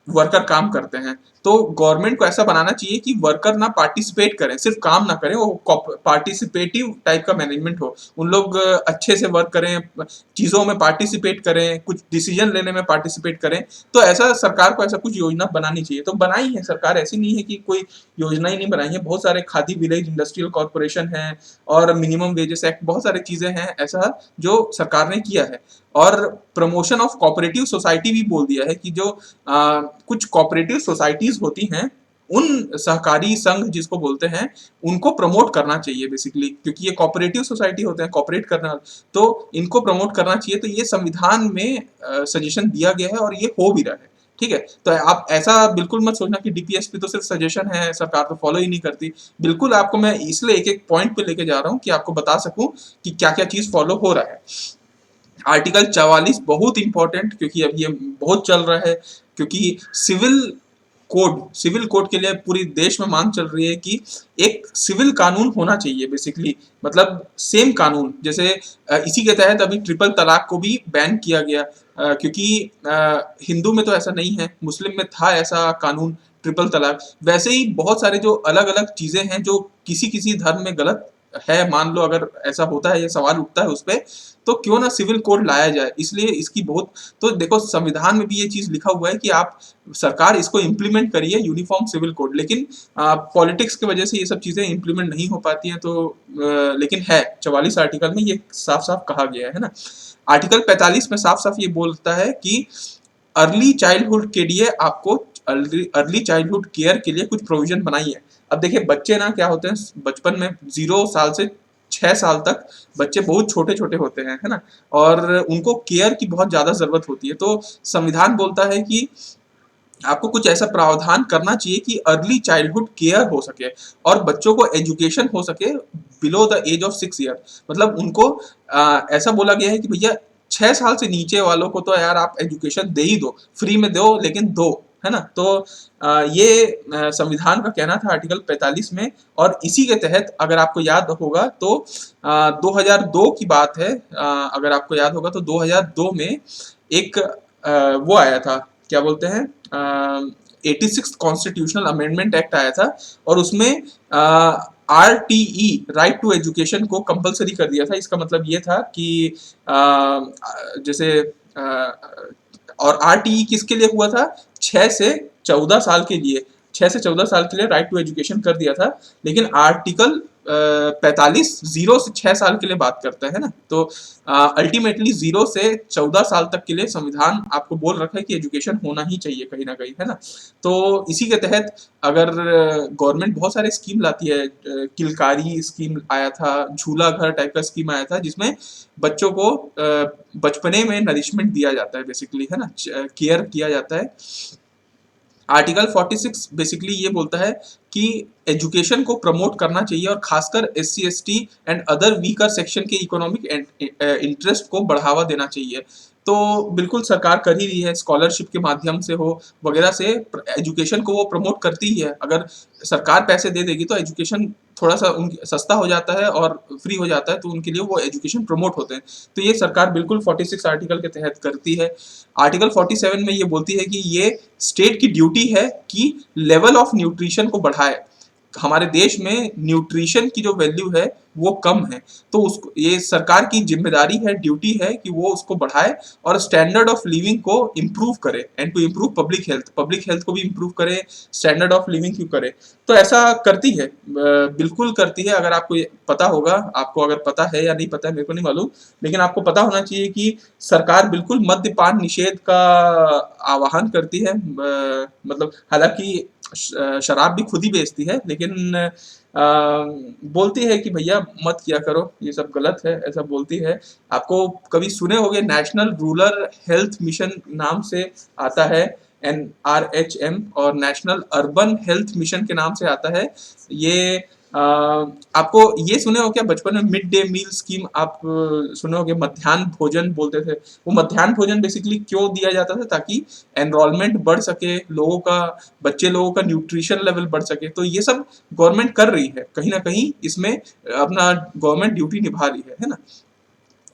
Speaker 1: वर्कर काम करते हैं तो गवर्नमेंट को ऐसा बनाना चाहिए कि वर्कर ना पार्टिसिपेट करें, सिर्फ काम ना करें, वो पार्टिसिपेटिव टाइप का मैनेजमेंट हो। उन लोग अच्छे से वर्क करें, चीज़ों में पार्टिसिपेट करें, कुछ डिसीजन लेने में पार्टिसिपेट करें। तो ऐसा सरकार को ऐसा कुछ योजना बनानी चाहिए। तो बनाई है सरकार, ऐसी नहीं है कि कोई योजना ही नहीं बनाई है। बहुत सारे खादी विलेज इंडस्ट्रियल कॉर्पोरेशन है और मिनिमम वेजेस एक्ट, बहुत सारी चीज़ें हैं ऐसा जो सरकार ने किया है। और प्रमोशन ऑफ कोऑपरेटिव सोसाइटी भी बोल दिया है कि जो कुछ कोऑपरेटिव सोसाइटीज होती हैं उन सहकारी संघ जिसको बोलते हैं उनको प्रमोट करना चाहिए बेसिकली, क्योंकि ये कोऑपरेटिव सोसाइटी होते हैं, कोऑपरेट करना, तो इनको प्रमोट करना चाहिए। तो ये संविधान में सजेशन दिया गया है और ये हो भी रहा है। ठीक है, तो आप ऐसा बिल्कुल मत सोचना कि डीपीएसपी तो सिर्फ सजेशन है, सरकार तो फॉलो ही नहीं करती। बिल्कुल आपको मैं इसलिए एक एक पॉइंट पे लेके जा रहा हूँ कि आपको बता सकूं कि क्या क्या चीज फॉलो हो रहा है। आर्टिकल 44 बहुत इंपॉर्टेंट, क्योंकि अब ये बहुत चल रहा है, क्योंकि सिविल कोड के लिए पूरी देश में मांग चल रही है कि एक सिविल कानून होना चाहिए बेसिकली, मतलब सेम कानून जैसे इसी के तहत अभी ट्रिपल तलाक को भी बैन किया गया, क्योंकि हिंदू में तो ऐसा नहीं है, मुस्लिम में था ऐसा कानून ट्रिपल तलाक। वैसे ही बहुत सारे जो अलग अलग चीजें हैं जो किसी किसी धर्म में गलत है, मान लो अगर ऐसा होता है, ये सवाल उठता है उस पर, तो क्यों ना सिविल कोड लाया जाए। इसलिए इसकी बहुत, तो देखो संविधान में भी ये चीज लिखा हुआ है कि आप सरकार इसको इम्प्लीमेंट करिए यूनिफॉर्म सिविल कोड, लेकिन पॉलिटिक्स की वजह से ये सब चीजें इम्प्लीमेंट नहीं हो पाती हैं। तो लेकिन है 44 आर्टिकल में ये साफ साफ कहा गया है ना। आर्टिकल 45 में साफ साफ ये बोलता है कि अर्ली चाइल्डहुड के लिए आपको अर्ली चाइल्डहुड केयर के लिए कुछ प्रोविजन बनाई है। अब देखिए बच्चे ना क्या होते हैं बचपन में, 0 साल से 6 साल तक बच्चे बहुत छोटे छोटे होते हैं, है ना, और उनको केयर की बहुत ज्यादा जरूरत होती है। तो संविधान बोलता है कि आपको कुछ ऐसा प्रावधान करना चाहिए कि अर्ली चाइल्डहुड केयर हो सके और बच्चों को एजुकेशन हो सके below the age of 6 year. मतलब उनको ऐसा बोला गया है कि भैया 6 साल से नीचे वालों को तो यार आप एजुकेशन दे ही दो, फ्री में दो लेकिन दो, है ना। तो ये संविधान का कहना था आर्टिकल 45 में। और इसी के तहत अगर आपको याद होगा तो 2002 की बात है, अगर आपको याद होगा तो 2002 में एक वो आया था, क्या बोलते हैं, 86 कॉन्स्टिट्यूशनल अमेंडमेंट एक्ट आया था और उसमें RTE राइट टू एजुकेशन को कंपलसरी कर दिया था। इसका मतलब ये था कि जैसे और RTE किसके लिए हुआ था, 6 से 14 साल के लिए, 6 से 14 साल के लिए राइट टू एजुकेशन कर दिया था। लेकिन आर्टिकल 45 0 से 6 साल के लिए बात करता है ना। तो अल्टीमेटली 0 से 14 साल तक के लिए संविधान आपको बोल रखा है कि एजुकेशन होना ही चाहिए कहीं ना कहीं, है ना। तो इसी के तहत अगर गवर्नमेंट बहुत सारे स्कीम लाती है, किलकारी स्कीम आया था, झूला घर टाइप का स्कीम आया था, जिसमें बच्चों को बचपने में नरिशमेंट दिया जाता है बेसिकली, है ना, केयर किया जाता है। आर्टिकल 46 बेसिकली ये बोलता है कि एजुकेशन को प्रमोट करना चाहिए और खासकर SC ST and other weaker section के इकोनॉमिक इंटरेस्ट को बढ़ावा देना चाहिए। तो बिल्कुल सरकार कर ही रही है, स्कॉलरशिप के माध्यम से हो वगैरह से एजुकेशन को वो प्रमोट करती ही है। अगर सरकार पैसे दे देगी तो एजुकेशन थोड़ा सा उनकी सस्ता हो जाता है और फ्री हो जाता है, तो उनके लिए वो एजुकेशन प्रमोट होते हैं। तो ये सरकार बिल्कुल 46 आर्टिकल के तहत करती है। आर्टिकल 47 में ये बोलती है कि ये स्टेट की ड्यूटी है कि लेवल ऑफ न्यूट्रिशन को बढ़ाए। हमारे देश में न्यूट्रिशन की जो वैल्यू है वो कम है, तो उसको ये सरकार की जिम्मेदारी है, ड्यूटी है कि वो उसको बढ़ाए और स्टैंडर्ड ऑफ लिविंग को इम्प्रूव करे and to improve public health को भी इम्प्रूव करे, स्टैंडर्ड ऑफ लिविंग क्यों करे। तो ऐसा करती है, बिल्कुल करती है। अगर आपको पता होगा, आपको अगर पता है या नहीं पता है मेरे को नहीं मालूम, लेकिन आपको पता होना चाहिए कि सरकार बिल्कुल मद्यपान निषेध का आह्वान करती है। मतलब हालांकि शराब भी खुद ही बेचती है, लेकिन बोलती है कि भैया मत किया करो, ये सब गलत है, ऐसा बोलती है। आपको कभी सुने होंगे नेशनल रूरल हेल्थ मिशन नाम से आता है, NRHM, और नेशनल अर्बन हेल्थ मिशन के नाम से आता है। ये आपको ये सुने हो क्या बचपन में मिड डे मील स्कीम आप सुने होगे, मध्याह्न भोजन बोलते थे। वो मध्याह्न भोजन बेसिकली क्यों दिया जाता था, ताकि एनरोलमेंट बढ़ सके लोगों का, बच्चे लोगों का न्यूट्रिशन लेवल बढ़ सके। तो ये सब गवर्नमेंट कर रही है, कहीं ना कहीं इसमें अपना गवर्नमेंट ड्यूटी निभा रही है ना।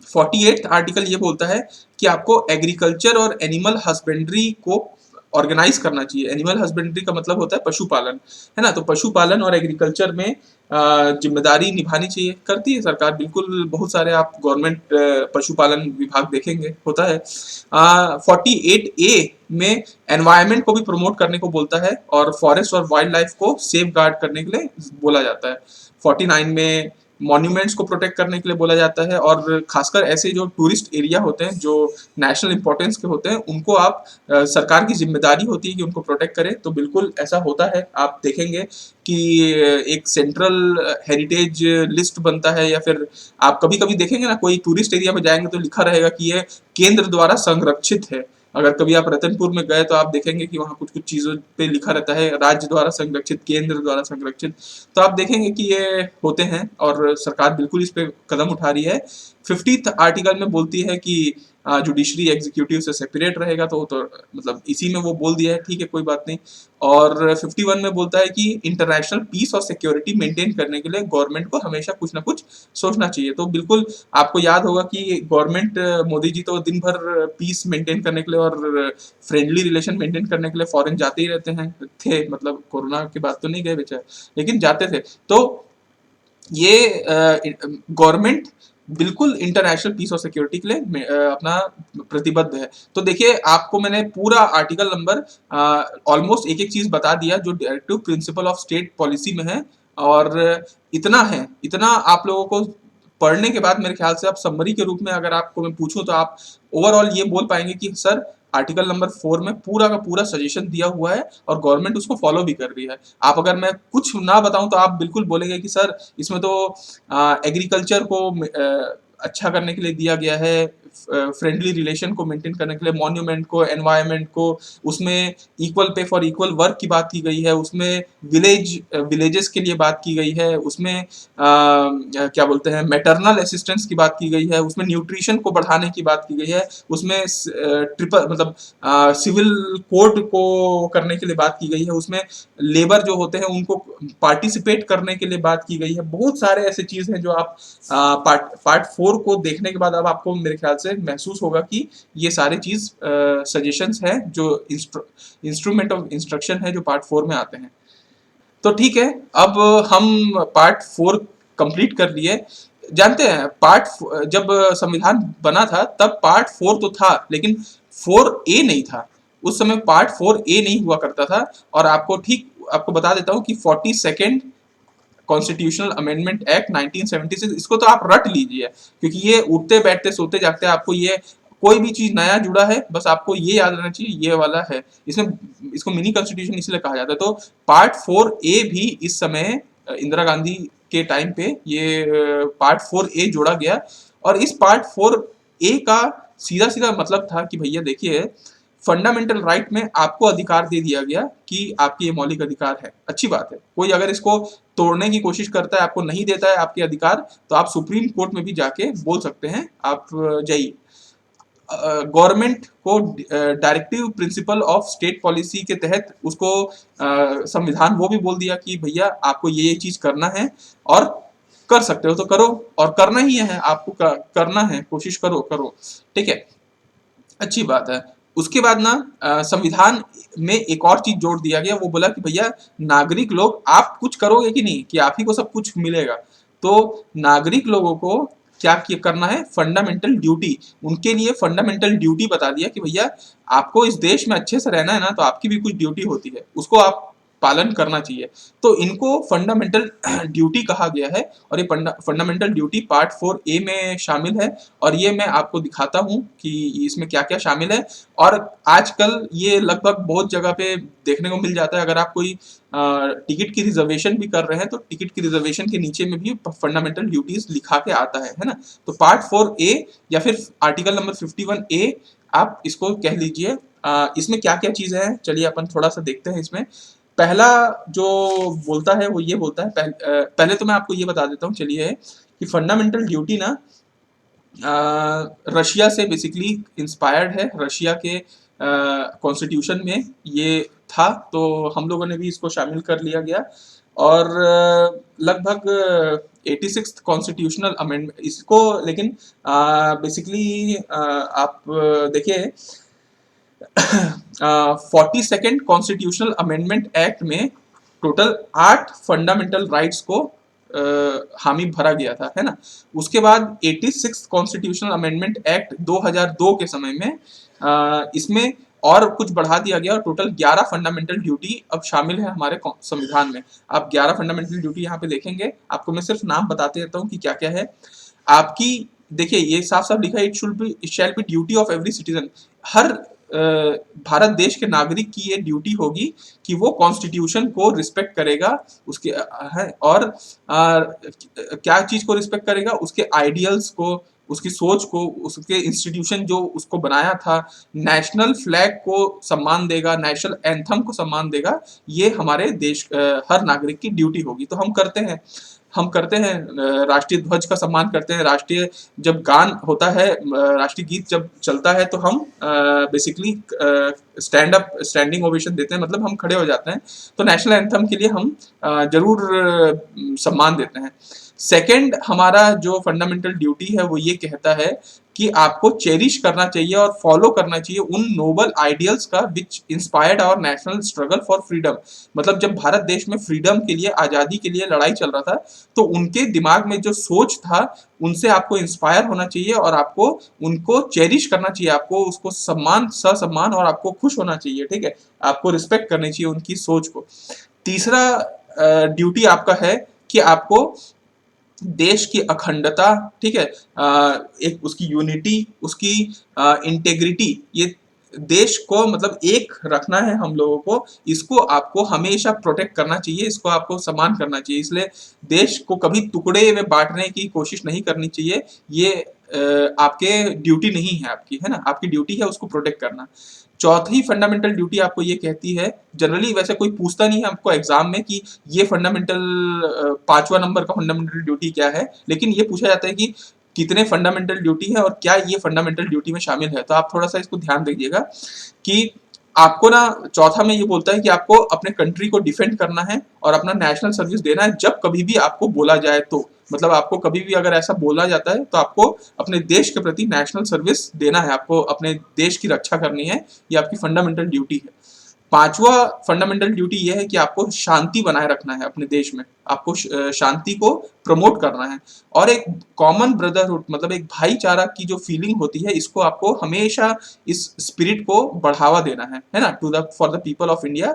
Speaker 1: 48th आर्टिकल ये बोलता है कि आपको एग्रीकल्चर और एनिमल हस्बेंड्री को ऑर्गेनाइज करना चाहिए। एनिमल हस्बेंड्री का मतलब होता है पशुपालन, है ना। तो पशुपालन और एग्रीकल्चर में जिम्मेदारी निभानी चाहिए, करती है सरकार बिल्कुल। बहुत सारे आप गवर्नमेंट पशुपालन विभाग देखेंगे होता है। 48A में एनवायरनमेंट को भी प्रमोट करने को बोलता है, और फॉरेस्ट और वाइल्ड लाइफ को सेफ गार्ड करने के लिए बोला जाता है। 49 में मॉन्यूमेंट्स को प्रोटेक्ट करने के लिए बोला जाता है, और खासकर ऐसे जो टूरिस्ट एरिया होते हैं जो नेशनल इंपॉर्टेंस के होते हैं, उनको आप सरकार की जिम्मेदारी होती है कि उनको प्रोटेक्ट करें। तो बिल्कुल ऐसा होता है, आप देखेंगे कि एक सेंट्रल हेरिटेज लिस्ट बनता है, या फिर आप कभी कभी देखेंगे ना, कोई टूरिस्ट एरिया में जाएंगे तो लिखा रहेगा कि ये केंद्र द्वारा संरक्षित है। अगर कभी आप रतनपुर में गए तो आप देखेंगे कि वहाँ कुछ कुछ चीजों पे लिखा रहता है, राज्य द्वारा संरक्षित, केंद्र द्वारा संरक्षित। तो आप देखेंगे कि ये होते हैं, और सरकार बिल्कुल इस पे कदम उठा रही है। 50th आर्टिकल में बोलती है कि जुडिशरी एग्जीक्यूटिव से सेपरेट रहेगा, तो मतलब इसी में वो बोल दिया है, ठीक है कोई बात नहीं। और 51 में बोलता है कि इंटरनेशनल पीस और सिक्योरिटी मेंटेन करने के लिए गवर्नमेंट को हमेशा कुछ ना कुछ सोचना चाहिए। तो बिल्कुल आपको याद होगा कि गवर्नमेंट, मोदी जी तो दिन भर पीस मेंटेन करने के लिए और फ्रेंडली रिलेशन मेंटेन करने के लिए फॉरेन जाते ही रहते हैं, थे मतलब कोरोना के बाद तो नहीं गए बेचारे, लेकिन जाते थे। तो ये गवर्नमेंट बिल्कुल इंटरनेशनल पीस और सिक्योरिटी के लिए अपना प्रतिबद्ध है। तो देखिए, आपको मैंने पूरा आर्टिकल नंबर ऑलमोस्ट एक एक चीज बता दिया जो directive principle of state policy में है, और इतना है, इतना आप लोगों को पढ़ने के बाद मेरे ख्याल से आप समरी के रूप में अगर आपको मैं पूछूं तो आप ओवरऑल ये बोल पाएंगे कि सर आर्टिकल नंबर 4 में पूरा का पूरा सजेशन दिया हुआ है, और गवर्नमेंट उसको फॉलो भी कर रही है। आप अगर मैं कुछ ना बताऊं तो आप बिल्कुल बोलेंगे कि सर इसमें तो एग्रीकल्चर को अच्छा करने के लिए दिया गया है, फ्रेंडली रिलेशन को मेंटेन करने के लिए, मॉन्यूमेंट को, एनवायरनमेंट को, उसमें equal pay for equal work की बात की गई है, उसमें विलेजेस के लिए बात की गई है, उसमें क्या बोलते हैं मैटरनल असिस्टेंस की बात की गई है, उसमें न्यूट्रिशन को बढ़ाने की बात की गई है, उसमें ट्रिपल मतलब सिविल कोड को करने के लिए बात की गई है, उसमें लेबर जो होते हैं उनको पार्टिसिपेट करने के लिए बात की गई है। बहुत सारे ऐसे चीज हैं जो आप पार्ट 4 को देखने के बाद अब आपको मेरे ख्याल से महसूस होगा कि ये सारे चीज सजेशंस हैं जो इंस्ट्रूमेंट ऑफ इंस्ट्रक्शन है जो पार्ट 4 में आते हैं। तो ठीक है, अब हम पार्ट 4 कंप्लीट कर लिए। जानते हैं जब संविधान बना था तब पार्ट 4 तो था, लेकिन 4A नहीं था। उस समय पार्ट 4A नहीं हुआ करता था। और आपको बता देता हूं कि 42nd कॉन्स्टिट्यूशनल अमेंडमेंट एक्ट 1976, इसको तो आप रट लीजिए, क्योंकि ये उठते बैठते सोते जागते आपको ये कोई भी चीज नया जुड़ा है, बस आपको ये याद रहना चाहिए ये वाला है। इसमें इसको मिनी कॉन्स्टिट्यूशन इसलिए कहा जाता है। तो पार्ट 4A भी इस समय इंदिरा गांधी के टाइम पे ये पार्ट 4A जोड़ा गया, और इस पार्ट 4A का सीधा सीधा मतलब था कि भैया देखिए, फंडामेंटल राइट में आपको अधिकार दे दिया गया कि आपके ये मौलिक अधिकार है, अच्छी बात है। कोई अगर इसको तोड़ने की कोशिश करता है, आपको नहीं देता है आपके अधिकार, तो आप सुप्रीम कोर्ट में भी जाके बोल सकते हैं, आप जाइए। गवर्नमेंट को directive principle of state policy के तहत उसको संविधान वो भी बोल दिया कि भैया आपको ये चीज करना है, और कर सकते हो तो करो, और करना ही है आपको, करना है, कोशिश करो करो, ठीक है, अच्छी बात है। उसके बाद ना संविधान में एक और चीज जोड़ दिया गया, वो बोला कि भैया नागरिक लोग आप कुछ करोगे कि नहीं, कि आप ही को सब कुछ मिलेगा। तो नागरिक लोगों को क्या करना है, फंडामेंटल ड्यूटी, उनके लिए फंडामेंटल ड्यूटी बता दिया कि भैया आपको इस देश में अच्छे से रहना है ना, तो आपकी भी कुछ ड्यूटी होती है, उसको आप पालन करना चाहिए। तो इनको फंडामेंटल ड्यूटी कहा गया है, और ये फंडामेंटल ड्यूटी पार्ट 4A में शामिल है। और ये मैं आपको दिखाता हूं कि इसमें क्या क्या शामिल है। और आजकल ये लगभग बहुत जगह पे देखने को मिल जाता है। अगर आप कोई टिकट की रिजर्वेशन भी कर रहे हैं तो टिकट की रिजर्वेशन के नीचे में भी फंडामेंटल ड्यूटीज लिखा के आता है ना। तो पार्ट 4A या फिर आर्टिकल नंबर 51A आप इसको कह लीजिए। इसमें क्या क्या चीजें हैं, चलिए अपन थोड़ा सा देखते हैं इसमें। पहला जो बोलता है वो ये बोलता है, पहले तो मैं आपको ये बता देता हूँ चलिए, कि फंडामेंटल ड्यूटी ना रशिया से बेसिकली इंस्पायर्ड है। रशिया के कॉन्स्टिट्यूशन में ये था, तो हम लोगों ने भी इसको शामिल कर लिया गया। और लगभग 86th कॉन्स्टिट्यूशनल अमेंडमेंट इसको, लेकिन बेसिकली आप देखिए 42nd कॉन्स्टिट्यूशनल अमेंडमेंट एक्ट में टोटल 8 फंडामेंटल राइट्स को हामी भरा गया था, है ना। उसके बाद 86 कॉन्स्टिट्यूशनल अमेंडमेंट एक्ट 2002 के समय में इसमें और कुछ बढ़ा दिया गया और टोटल 11 फंडामेंटल ड्यूटी अब शामिल है हमारे संविधान में। आप 11 फंडामेंटल ड्यूटी यहाँ पे देखेंगे, आपको मैं सिर्फ नाम बताते रहता हूँ कि क्या क्या है आपकी। देखिए ये साफ साफ लिखा है, it shall be duty of every citizen. हर भारत देश के नागरिक की ये ड्यूटी होगी कि वो कॉन्स्टिट्यूशन को रिस्पेक्ट करेगा, उसके है, और क्या चीज को रिस्पेक्ट करेगा, उसके आइडियल्स को, उसकी सोच को, उसके इंस्टीट्यूशन जो उसको बनाया था, नेशनल फ्लैग को सम्मान देगा, नेशनल एंथम को सम्मान देगा। ये हमारे देश हर नागरिक की ड्यूटी होगी। तो हम करते हैं राष्ट्रीय ध्वज का सम्मान करते हैं, राष्ट्रीय जब गान होता है, राष्ट्रीय गीत जब चलता है तो हम बेसिकली स्टैंडिंग ओवेशन देते हैं, मतलब हम खड़े हो जाते हैं। तो नेशनल एंथम के लिए हम जरूर सम्मान देते हैं। सेकंड हमारा जो फंडामेंटल ड्यूटी है वो ये कहता है कि आपको चेरिश करना चाहिए और फॉलो करना चाहिए उन नोबल आइडियल्स का which inspired our national struggle for freedom. मतलब जब भारत देश में फ्रीडम के लिए, आजादी के लिए लड़ाई चल रहा था, तो उनके दिमाग में जो सोच था उनसे आपको इंस्पायर होना चाहिए और आपको उनको चेरिश करना चाहिए, आपको उसको सम्मान, ससम्मान, और आपको खुश होना चाहिए, ठीक है। आपको रिस्पेक्ट करनी चाहिए उनकी सोच को। तीसरा ड्यूटी आपका है कि आपको देश की अखंडता, ठीक है, एक उसकी यूनिटी, उसकी इंटेग्रिटी, ये देश को मतलब एक रखना है हम लोगों को, इसको आपको हमेशा प्रोटेक्ट करना चाहिए, इसको आपको सम्मान करना चाहिए। इसलिए देश को कभी टुकड़े में बांटने की कोशिश नहीं करनी चाहिए। ये आपके ड्यूटी नहीं है आपकी, है ना, आपकी ड्यूटी है उसको प्रोटेक्ट करना। चौथी फंडामेंटल ड्यूटी आपको ये कहती है, जनरली वैसे कोई पूछता नहीं है आपको एग्जाम में कि ये फंडामेंटल 5वां नंबर का फंडामेंटल ड्यूटी क्या है, लेकिन ये पूछा जाता है कि कितने फंडामेंटल ड्यूटी है और क्या ये फंडामेंटल ड्यूटी में शामिल है। तो आप थोड़ा सा इसको ध्यान दीजिएगा कि आपको ना चौथा में ये बोलता है कि आपको अपने कंट्री को डिफेंड करना है और अपना नेशनल सर्विस देना है जब कभी भी आपको बोला जाए तो। मतलब आपको कभी भी अगर ऐसा बोला जाता है तो आपको अपने देश के प्रति नेशनल सर्विस देना है, आपको अपने देश की रक्षा करनी है, ये आपकी फंडामेंटल ड्यूटी है। पांचवा फंडामेंटल ड्यूटी यह है कि आपको शांति बनाए रखना है अपने देश में, आपको शांति को प्रमोट करना है, और एक कॉमन ब्रदरहुड, मतलब एक भाईचारा की जो फीलिंग होती है, इसको आपको हमेशा इस स्पिरिट को बढ़ावा देना है ना, to the for the people of India.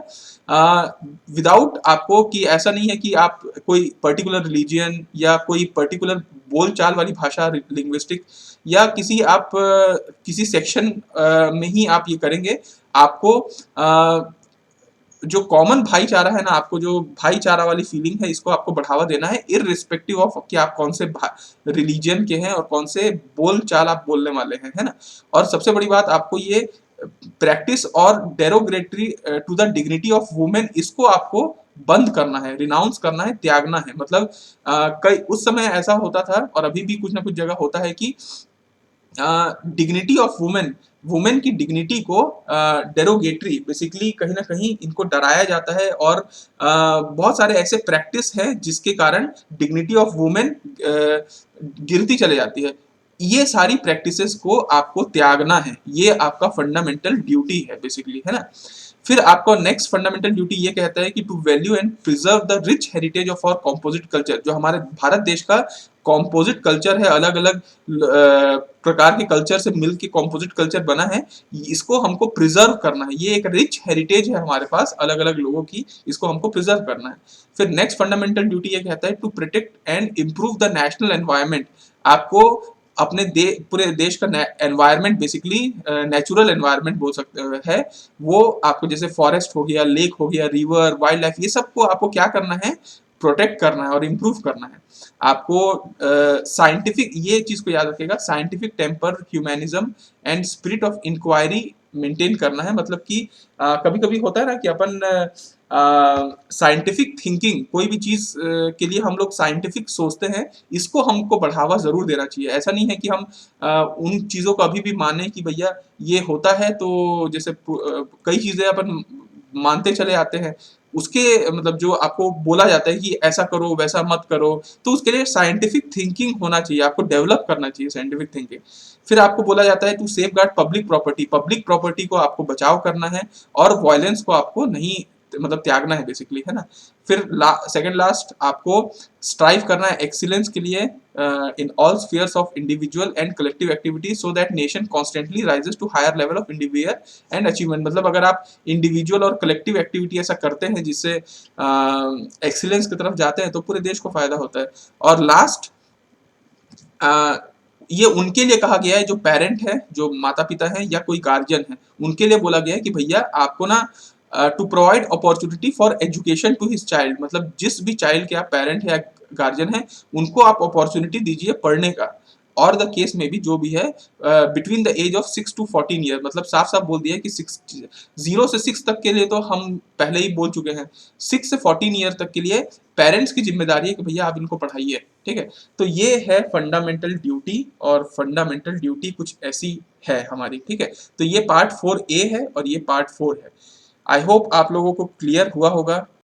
Speaker 1: Without आपको कि ऐसा नहीं है कि आप कोई पर्टिकुलर रिलीजियन या कोई पर्टिकुलर बोलचाल वाली भाषा, लिंग्विस्टिक, या किसी आप किसी सेक्शन में ही आप ये करेंगे। आपको जो कॉमन भाईचारा है ना, आपको जो भाईचारा वाली फीलिंग है, इसको आपको बढ़ावा देना है, इररिस्पेक्टिव ऑफ कि आप कौन से रिलीजन के हैं और कौन से बोल चाल आप बोलने वाले हैं, है ना। और सबसे बड़ी बात, आपको ये प्रैक्टिस और derogatory to the dignity of women, इसको आपको बंद करना है, रिनाउंस करना है, त्यागना है। मतलब कई उस समय ऐसा होता था और अभी भी कुछ ना कुछ जगह होता है कि डिग्निटी ऑफ वुमेन, वुमेन की डिग्निटी को डेरोगेटरी, बेसिकली कहीं ना कहीं इनको डराया जाता है, और बहुत सारे ऐसे प्रैक्टिस है जिसके कारण डिग्निटी ऑफ वुमेन गिरती चले जाती है। ये सारी प्रैक्टिसेस को आपको त्यागना है, ये आपका फंडामेंटल ड्यूटी है बेसिकली, है ना। फिर आपको नेक्स्ट फंडामेंटल ड्यूटी ये कहता है कि to value and preserve the rich heritage of our composite culture. जो हमारे भारत देश का कॉम्पोजिट कल्चर है, अलग अलग प्रकार के कल्चर से मिलकर कॉम्पोजिट कल्चर बना है, इसको हमको प्रिजर्व करना है। ये एक रिच हेरिटेज है हमारे पास अलग अलग लोगों की, इसको हमको प्रिजर्व करना है। फिर नेक्स्ट फंडामेंटल ड्यूटी ये कहता है to protect and improve the national environment. आपको अपने पूरे देश का एनवायरमेंट, बेसिकली नेचुरल एनवायरमेंट बोल सकते है, वो आपको जैसे फॉरेस्ट हो गया, लेक हो गया, रिवर, वाइल्ड लाइफ, ये सबको आपको क्या करना है, प्रोटेक्ट करना है और इम्प्रूव करना है। आपको साइंटिफिक, ये चीज को याद रखिएगा, scientific temper, humanism and spirit of inquiry maintain करना है। मतलब कि कभी कभी होता है ना कि अपन साइंटिफिक थिंकिंग, कोई भी चीज के लिए हम लोग साइंटिफिक सोचते हैं, इसको हमको बढ़ावा जरूर देना चाहिए। ऐसा नहीं है कि हम उन चीजों को अभी भी माने कि भैया ये होता है, तो जैसे कई चीजें अपन मानते चले आते हैं, उसके मतलब जो आपको बोला जाता है कि ऐसा करो वैसा मत करो, तो उसके लिए साइंटिफिक थिंकिंग होना चाहिए, आपको डेवलप करना चाहिए साइंटिफिक थिंकिंग। फिर आपको बोला जाता है to safeguard public property, public property को आपको बचाव करना है और वायलेंस को आपको नहीं मतलब त्यागना है बेसिकली, है ना। फिर सेकंड लास्ट आपको स्ट्राइव करना है एक्सीलेंस के लिए in all spheres of individual and collective activities so that nation constantly rises to higher level of individual and achievement. मतलब अगर आप इंडिविजुअल और कलेक्टिव एक्टिविटी ऐसा करते हैं जिससे एक्सीलेंस की तरफ जाते हैं, तो पूरे देश को फायदा होता है। और लास्ट ये उनके लिए कहा गया है जो पेरेंट है, जो माता पिता है या कोई गार्जियन है, उनके लिए बोला गया है कि भैया आपको ना to provide opportunity for education to his child. मतलब जिस भी चाइल्ड के आप पेरेंट है या गार्जियन है, उनको आप अपॉर्चुनिटी दीजिए पढ़ने का। और द केस में भी जो भी है between the age of 6 to 14 year, मतलब साफ साफ बोल दिया है कि 0 से 6 तक के लिए तो हम पहले ही बोल चुके हैं, 6 से 14 ईयर तक के लिए पेरेंट्स की जिम्मेदारी है कि भैया आप इनको पढ़ाइए, ठीक है। तो ये है फंडामेंटल ड्यूटी, और फंडामेंटल ड्यूटी कुछ ऐसी है हमारी, ठीक है। तो ये पार्ट 4A है और ये पार्ट 4 है। आई होप आप लोगों को क्लियर हुआ होगा